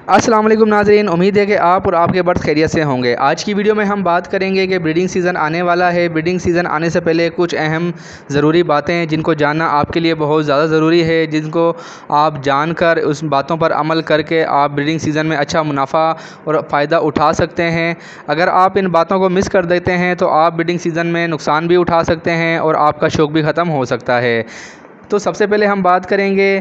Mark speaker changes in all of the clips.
Speaker 1: अस्सलाम वालेकुम नाज़रीन, उम्मीद है कि आप और आपके बर्ड्स खैरियत से होंगे। आज की वीडियो में हम बात करेंगे कि ब्रीडिंग सीज़न आने वाला है। ब्रीडिंग सीज़न आने से पहले कुछ अहम ज़रूरी बातें हैं जिनको जानना आपके लिए बहुत ज़्यादा ज़रूरी है, जिनको आप जानकर उस बातों पर अमल करके आप ब्रीडिंग सीज़न में अच्छा मुनाफा और फ़ायदा उठा सकते हैं। अगर आप इन बातों को मिस कर देते हैं तो आप ब्रीडिंग सीज़न में नुकसान भी उठा सकते हैं और आपका शौक़ भी ख़त्म हो सकता है। तो सबसे पहले हम बात करेंगे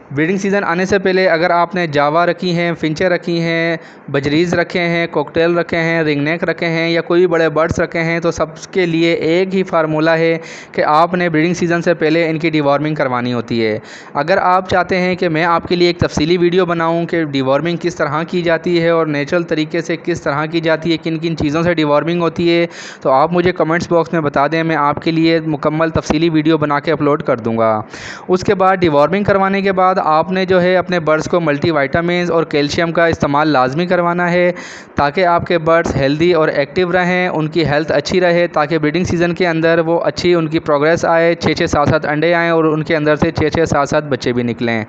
Speaker 1: ब्रीडिंग सीज़न आने से पहले अगर आपने जावा रखी हैं, फिंचर रखी हैं, बजरीज़ रखे हैं, कॉकटेल रखे हैं, रिंगनेक रखे हैं या कोई बड़े बर्ड्स रखे हैं, तो सबके लिए एक ही फार्मूला है कि आपने ब्रीडिंग सीज़न से पहले इनकी डिवॉर्मिंग करवानी होती है। अगर आप चाहते हैं कि मैं आपके लिए एक तफसीली वीडियो बनाऊं कि डिवॉर्मिंग किस तरह की जाती है और नेचुरल तरीके से किस तरह की जाती है, किन किन चीज़ों से डिवॉर्मिंग होती है, तो आप मुझे कमेंट्स बॉक्स में बता दें, मैं आपके लिए मुकम्मल तफसीली वीडियो बना के अपलोड कर दूँगा। उसके बाद डिवॉर्मिंग करवाने के बाद आपने जो है अपने बर्ड्स को मल्टीविटामिन्स और कैल्शियम का इस्तेमाल लाजमी करवाना है ताकि आपके बर्ड्स हेल्दी और एक्टिव रहें, उनकी हेल्थ अच्छी रहे, ताकि ब्रीडिंग सीज़न के अंदर वो अच्छी उनकी प्रोग्रेस आए, 6-6 7-7 अंडे आएँ और उनके अंदर से 6-6 7-7 बच्चे भी निकलें।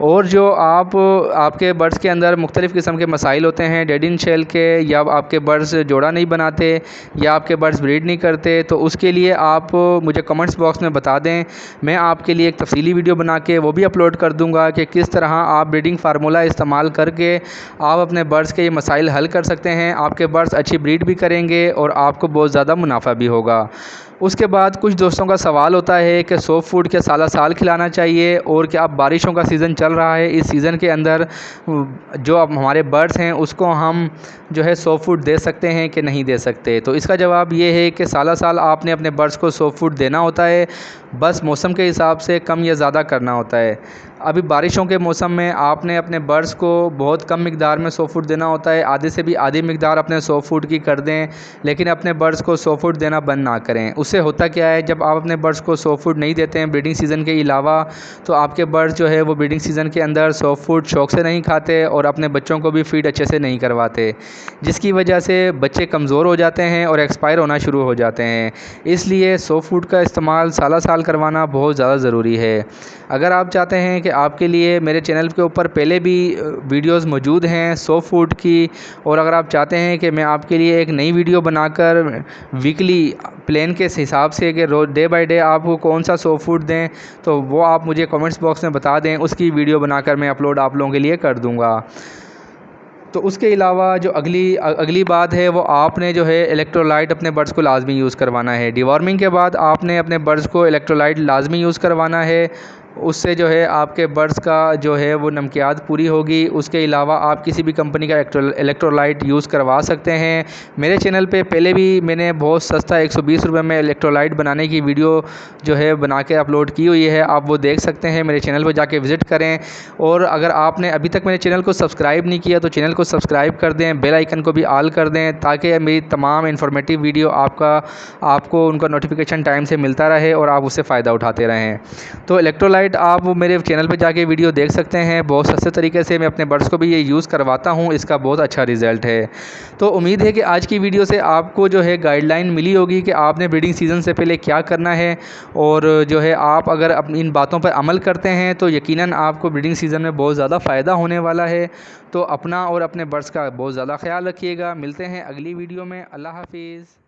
Speaker 1: और जो आपके बर्ड्स के अंदर मुख्तलिफ़ किस्म के मसाइल होते हैं डेड इन शेल के, या आपके बर्ड्स जोड़ा नहीं बनाते या आपके बर्ड्स ब्रीड नहीं करते, तो उसके लिए आप मुझे कमेंट्स बॉक्स में बता दें, मैं आपके लिए एक तफसीली वीडियो बना के वो भी अपलोड कर दूंगा कि किस तरह आप ब्रीडिंग फार्मूला इस्तेमाल करके आप अपने बर्ड्स के ये मसाइल हल कर सकते हैं। आपके बर्ड्स अच्छी ब्रीड भी करेंगे और आपको बहुत ज़्यादा मुनाफा भी होगा। उसके बाद कुछ दोस्तों का सवाल होता है कि सॉफ्ट फूड क्या साला साल खिलाना चाहिए, और क्या अब बारिशों का सीज़न चल रहा है, इस सीज़न के अंदर जो अब हमारे बर्ड्स हैं उसको हम जो है सॉफ्ट फूड दे सकते हैं कि नहीं दे सकते। तो इसका जवाब ये है कि साला साल आपने अपने बर्ड्स को सॉफ्ट फूड देना होता है, बस मौसम के हिसाब से कम या ज़्यादा करना होता है। अभी बारिशों के मौसम में आपने अपने बर्ड्स को बहुत कम मिकदार में सॉफ्ट फूड देना होता है, आधे से भी आधी मिकदार अपने सॉफ्ट फूड की कर दें, लेकिन अपने बर्ड्स को सॉफ्ट फूड देना बंद ना करें। उससे होता क्या है, जब आप अपने बर्ड्स को सॉफ्ट फूड नहीं देते हैं ब्रीडिंग सीज़न के अलावा, तो आपके बर्ड्स जो है वो ब्रीडिंग सीज़न के अंदर सॉफ्ट फूड शौक़ से नहीं खाते और अपने बच्चों को भी फीड अच्छे से नहीं करवाते, जिसकी वजह से बच्चे कमज़ोर हो जाते हैं और एक्सपायर होना शुरू हो जाते हैं। इसलिए सॉफ्ट फूड का इस्तेमाल साला साल करवाना बहुत ज़्यादा ज़रूरी है। अगर आप चाहते हैं कि आपके लिए मेरे चैनल के ऊपर पहले भी वीडियोस मौजूद हैं सॉफ्ट फूड की, और अगर आप चाहते हैं कि मैं आपके लिए एक नई वीडियो बनाकर वीकली प्लान के हिसाब से कि रोज़ डे बाय डे आपको कौन सा सॉफ्ट फूड दें, तो वो आप मुझे कमेंट्स बॉक्स में बता दें, उसकी वीडियो बनाकर मैं अपलोड आप लोगों के लिए कर दूँगा। तो उसके अलावा जो अगली बात है, वो आपने जो है इलेक्ट्रोलाइट अपने बर्ड्स को लाजमी यूज़ करवाना है। डिवॉर्मिंग के बाद आपने अपने बर्ड्स को इलेक्ट्रोलाइट लाजमी यूज़ करवाना है, उससे जो है आपके बर्ड्स का जो है वो नमकियात पूरी होगी। उसके अलावा आप किसी भी कंपनी का इलेक्ट्रोलाइट यूज़ करवा सकते हैं। मेरे चैनल पे पहले भी मैंने बहुत सस्ता 120 रुपये में इलेक्ट्रोलाइट बनाने की वीडियो जो है बना के अपलोड की हुई है, आप वो देख सकते हैं, मेरे चैनल पर जाके विज़िट करें। और अगर आपने अभी तक मेरे चैनल को सब्सक्राइब नहीं किया तो चैनल को सब्सक्राइब कर दें, बेल आइकन को भी ऑल कर दें, ताकि मेरी तमाम इन्फॉर्मेटिव वीडियो आपको उनका नोटिफिकेशन टाइम से मिलता रहे और आप उससे फ़ायदा उठाते रहें। तो इलेक्ट्रोलाइट आप मेरे चैनल पे जाके वीडियो देख सकते हैं, बहुत सस्ते तरीके से मैं अपने बर्ड्स को भी ये यूज़ करवाता हूँ, इसका बहुत अच्छा रिज़ल्ट है। तो उम्मीद है कि आज की वीडियो से आपको जो है गाइडलाइन मिली होगी कि आपने ब्रीडिंग सीज़न से पहले क्या करना है, और जो है आप अगर इन बातों पर अमल करते हैं तो यकीनन आपको ब्रीडिंग सीज़न में बहुत ज़्यादा फ़ायदा होने वाला है। तो अपना और अपने बर्ड्स का बहुत ज़्यादा ख्याल रखिएगा। मिलते हैं अगली वीडियो में। अल्लाह हाफिज़।